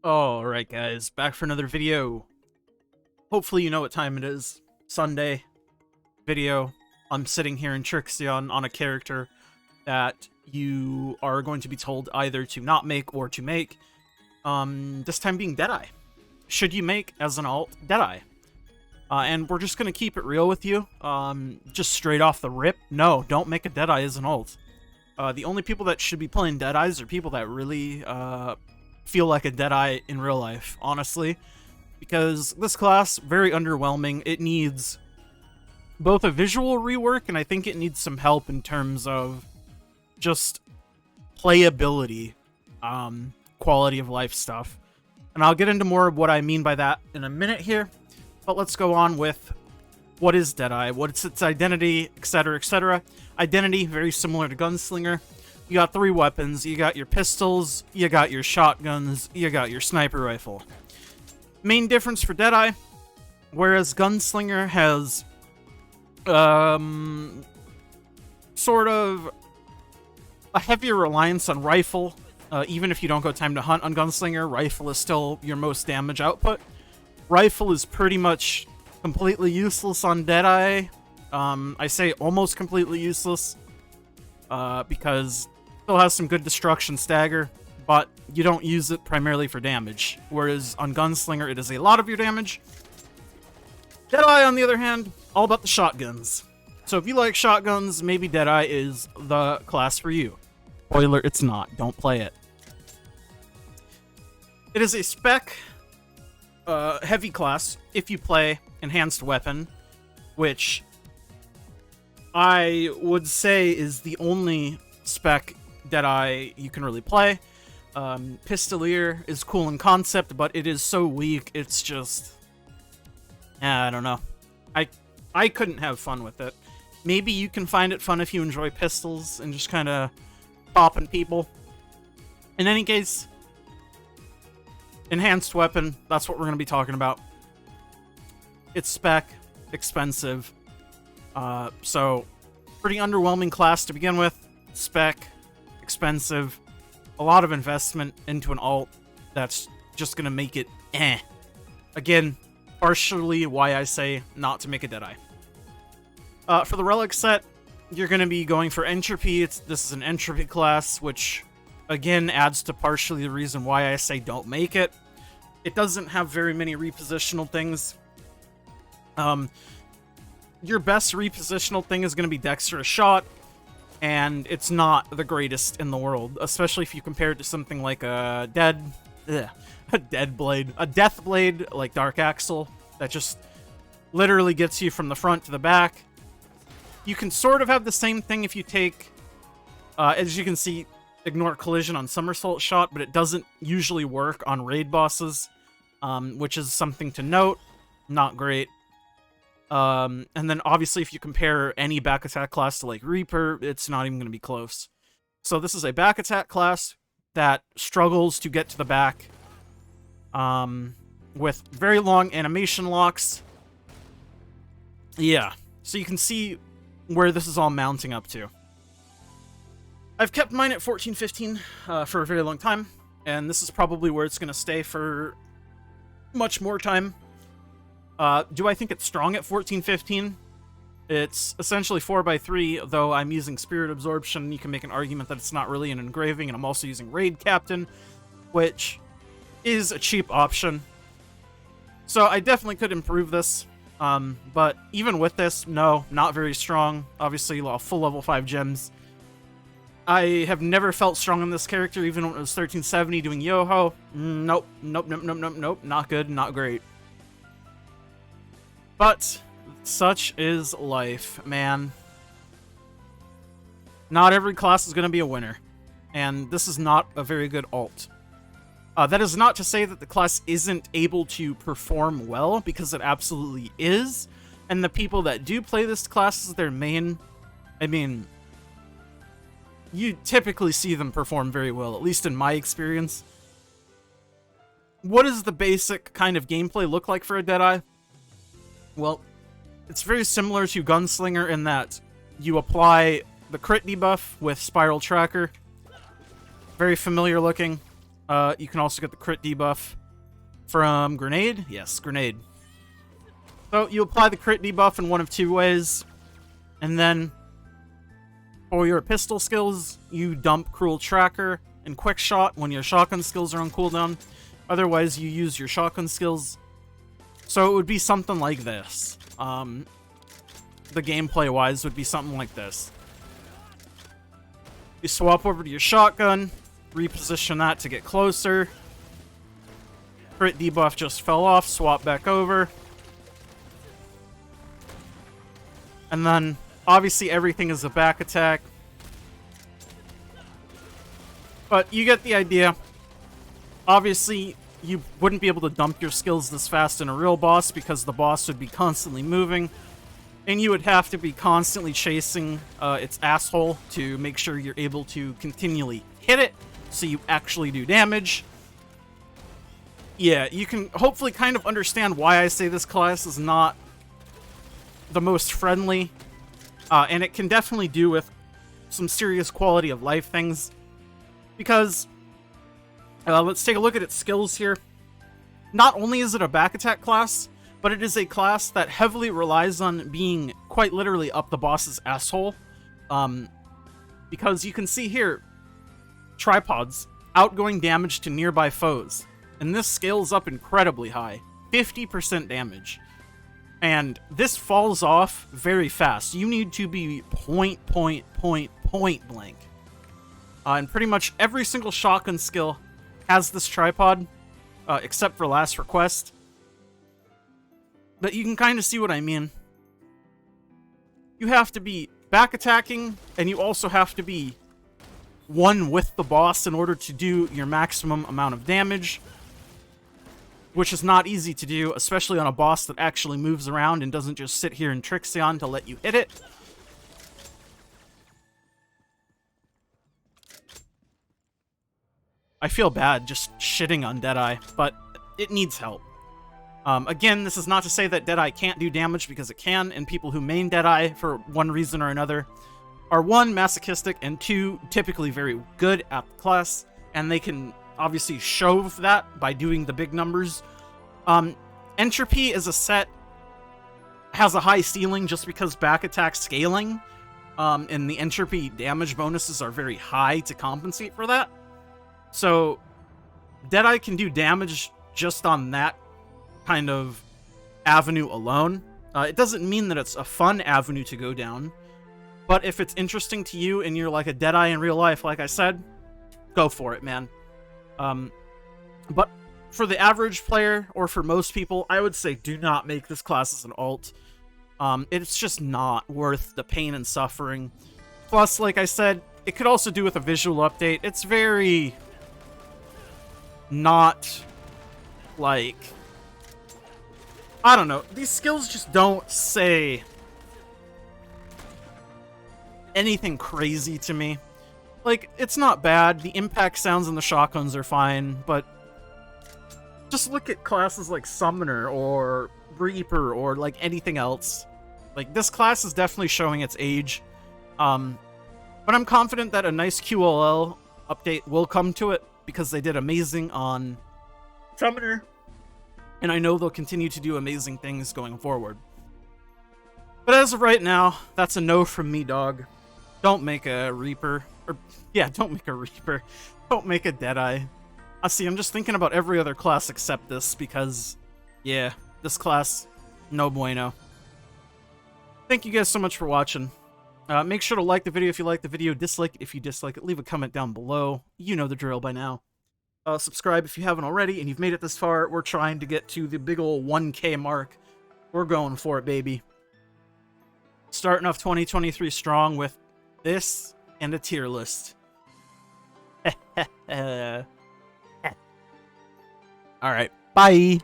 Alright guys, back for another video. Hopefully you know what time it is. Sunday video. I'm sitting here in Trixion on a character that you are going to be told either to not make or to make. This time being Deadeye. Should you make as an alt Deadeye? And we're just going to keep it real with you. Just straight off the rip. No, don't make a Deadeye as an alt. The only people that should be playing Deadeyes are people that really feel like a Deadeye in real life, honestly. Because this class, very underwhelming. It needs both a visual rework, and I think it needs some help in terms of just playability, quality of life stuff. And I'll get into more of what I mean by that in a minute here. But let's go on with what is Deadeye, what's its identity, etc., etc. Identity, very similar to Gunslinger. You got 3 weapons. You got your pistols, you got your shotguns, you got your sniper rifle. Main difference for Deadeye, whereas Gunslinger has sort of a heavier reliance on rifle. Even if you don't go time to hunt on Gunslinger, rifle is still your most damage output. Rifle is pretty much completely useless on Deadeye. I say almost completely useless because it still has some good destruction stagger, but you don't use it primarily for damage. Whereas on Gunslinger, it is a lot of your damage. Deadeye, on the other hand, all about the shotguns. So if you like shotguns, maybe Deadeye is the class for you. Spoiler, it's not. Don't play it. It is a spec heavy class if you play enhanced weapon, which I would say is the only spec Deadeye you can really play. Pistolier is cool in concept, but it is so weak, it's just... I don't know. I couldn't have fun with it. Maybe you can find it fun if you enjoy pistols and just kind of popping people. In any case, enhanced weapon, that's what we're going to be talking about. It's spec, expensive, so pretty underwhelming class to begin with. Spec, expensive, a lot of investment into an alt that's just going to make it eh. Again, partially why I say not to make a Deadeye. For the relic set, you're going to be going for entropy. This is an entropy class, which again adds to partially the reason why I say don't make it. It doesn't have very many repositional things. Your best repositional thing is going to be Dexterous Shot, and it's not the greatest in the world, especially if you compare it to something like a Death Blade, like Dark Axle, that just literally gets you from the front to the back. You can sort of have the same thing if you take, as you can see, ignore collision on Somersault Shot, but it doesn't usually work on raid bosses, which is something to note. Not great. And then obviously if you compare any back attack class to like Reaper, it's not even going to be close. So this is a back attack class that struggles to get to the back, with very long animation locks. Yeah, so you can see where this is all mounting up to. I've kept mine at 1415 for a very long time, and this is probably where it's going to stay for much more time. Do I think it's strong at 1415? It's essentially 4x3, though I'm using Spirit Absorption. You can make an argument that it's not really an engraving, and I'm also using Raid Captain, which is a cheap option. So I definitely could improve this, but even with this, no, not very strong. Obviously, full level 5 gems. I have never felt strong on this character, even when it was 1370 doing Yoho. Nope, not good, not great. But such is life, man. Not every class is going to be a winner, and this is not a very good alt. That is not to say that the class isn't able to perform well, because it absolutely is, and the people that do play this class as their main, I mean, you typically see them perform very well, at least in my experience. What does the basic kind of gameplay look like for a Deadeye? Well, it's very similar to Gunslinger in that you apply the crit debuff with Spiral Tracker. Very familiar looking. You can also get the crit debuff from grenade. Yes, grenade. So you apply the crit debuff in one of two ways, and then for your pistol skills, you dump Cruel Tracker and Quick Shot when your shotgun skills are on cooldown. Otherwise, you use your shotgun skills. So it would be something like this. The gameplay-wise would be something like this. You swap over to your shotgun, reposition that to get closer. Crit debuff just fell off, swap back over. And then, obviously, everything is a back attack. But you get the idea. Obviously, you wouldn't be able to dump your skills this fast in a real boss because the boss would be constantly moving. And you would have to be constantly chasing its asshole to make sure you're able to continually hit it so you actually do damage. Yeah, you can hopefully kind of understand why I say this class is not the most friendly. And it can definitely do with some serious quality of life things. Because, let's take a look at its skills here. Not only is it a back attack class, but it is a class that heavily relies on being quite literally up the boss's asshole. Because you can see here, tripods, outgoing damage to nearby foes. And this scales up incredibly high, 50% damage. And this falls off very fast. You need to be point blank. And pretty much every single shotgun skill has this tripod, except for Last Request. But you can kind of see what I mean. You have to be back attacking, and you also have to be one with the boss in order to do your maximum amount of damage. Which is not easy to do, especially on a boss that actually moves around and doesn't just sit here in Trixion to let you hit it. I feel bad just shitting on Deadeye, but it needs help. Again, this is not to say that Deadeye can't do damage, because it can, and people who main Deadeye for one reason or another are one, masochistic, and two, typically very good at the class, and they can obviously shove that by doing the big numbers. Entropy is a set, has a high ceiling just because back attack scaling, and the entropy damage bonuses are very high to compensate for that. So, Deadeye can do damage just on that kind of avenue alone. It doesn't mean that it's a fun avenue to go down, but if it's interesting to you and you're like a Deadeye in real life, like I said, go for it, man. But for the average player, or for most people, I would say do not make this class as an alt. It's just not worth the pain and suffering. Plus, like I said, it could also do with a visual update. It's very not, like, I don't know. These skills just don't say anything crazy to me. Like, it's not bad. The impact sounds and the shotguns are fine, but just look at classes like Summoner or Reaper or, like, anything else. Like, this class is definitely showing its age. But I'm confident that a nice QLL update will come to it, because they did amazing on Summoner. And I know they'll continue to do amazing things going forward. But as of right now, that's a no from me, dog. Don't make a Reaper. Or, yeah, don't make a Reaper. Don't make a Deadeye. See, I'm just thinking about every other class except this, because, yeah, this class, no bueno. Thank you guys so much for watching. Make sure to like the video if you like the video, dislike it if you dislike it, leave a comment down below. You know the drill by now. Subscribe if you haven't already, and you've made it this far. We're trying to get to the big ol' 1K mark. We're going for it, baby. Starting off 2023 strong with this and a tier list. Alright, bye!